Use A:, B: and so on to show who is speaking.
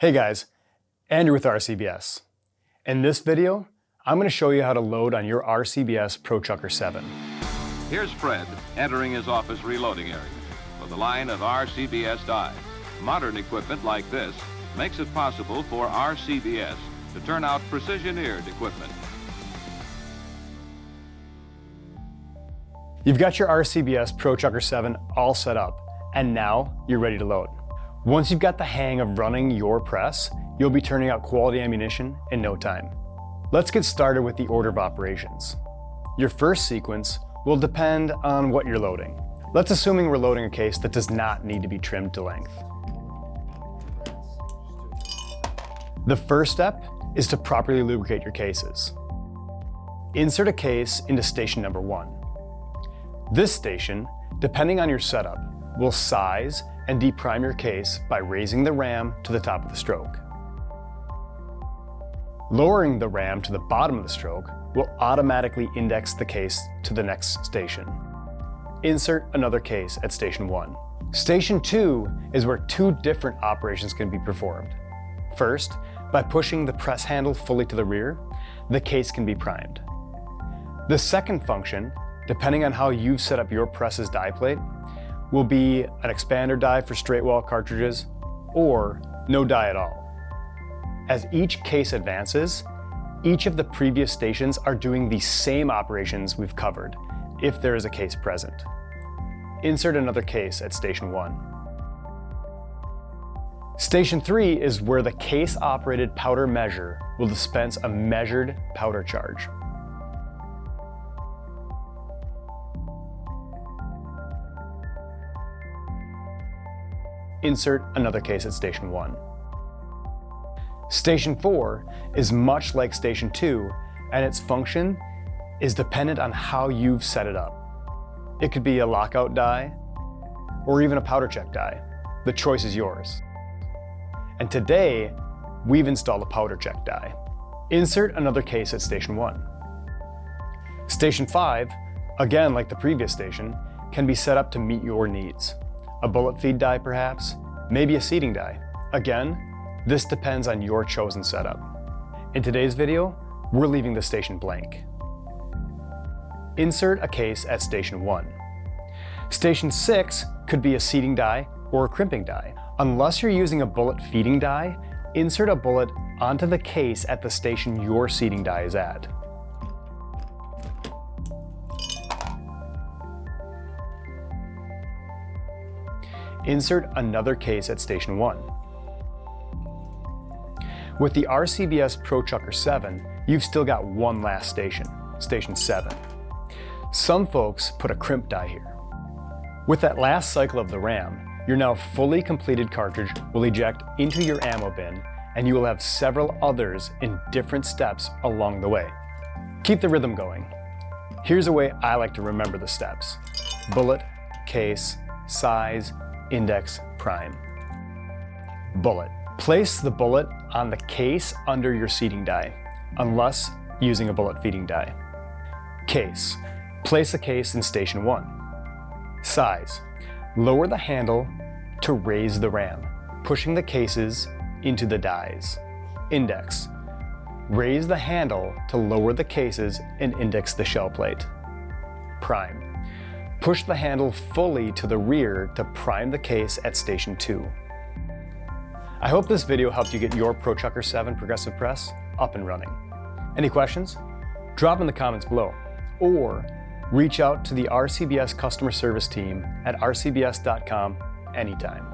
A: Hey guys, Andrew with RCBS. In this video, I'm going to show you how to load on your RCBS Pro Chucker 7.
B: Here's Fred entering his office reloading area with a line of RCBS dies. Modern equipment like this makes it possible for RCBS to turn out precision-eared equipment.
A: You've got your RCBS Pro Chucker 7 all set up, and now you're ready to load. Once you've got the hang of running your press, you'll be turning out quality ammunition in no time. Let's get started with the order of operations. Your first sequence will depend on what you're loading. Let's assume we're loading a case that does not need to be trimmed to length. The first step is to properly lubricate your cases. Insert a case into station number 1. This station, depending on your setup, will size and deprime your case by raising the ram to the top of the stroke. Lowering the ram to the bottom of the stroke will automatically index the case to the next station. Insert another case at station 1. Station 2 is where two different operations can be performed. First, by pushing the press handle fully to the rear, the case can be primed. The second function, depending on how you've set up your press's die plate, will be an expander die for straight wall cartridges or no die at all. As each case advances, each of the previous stations are doing the same operations we've covered if there is a case present. Insert another case at station 1. Station 3 is where the case-operated powder measure will dispense a measured powder charge. Insert another case at station 1. Station 4 is much like station 2, and its function is dependent on how you've set it up. It could be a lockout die or even a powder check die. The choice is yours. And today, we've installed a powder check die. Insert another case at station 1. Station 5, again like the previous station, can be set up to meet your needs. A bullet feed die perhaps, maybe a seating die. Again, this depends on your chosen setup. In today's video, we're leaving the station blank. Insert a case at station 1. Station 6 could be a seating die or a crimping die. Unless you're using a bullet feeding die, insert a bullet onto the case at the station your seating die is at. Insert another case at station 1. With the RCBS Pro Chucker 7, you've still got one last station, station 7. Some folks put a crimp die here. With that last cycle of the ram, your now fully completed cartridge will eject into your ammo bin, and you will have several others in different steps along the way. Keep the rhythm going. Here's a way I like to remember the steps: bullet, case, size, index, prime. Bullet. Place the bullet on the case under your seating die, unless using a bullet feeding die. Case. Place the case in station 1. Size. Lower the handle to raise the ram, pushing the cases into the dies. Index. Raise the handle to lower the cases and index the shell plate. Prime. Push the handle fully to the rear to prime the case at station 2. I hope this video helped you get your Pro Chucker 7 progressive press up and running. Any questions? Drop in the comments below, or reach out to the RCBS customer service team at rcbs.com anytime.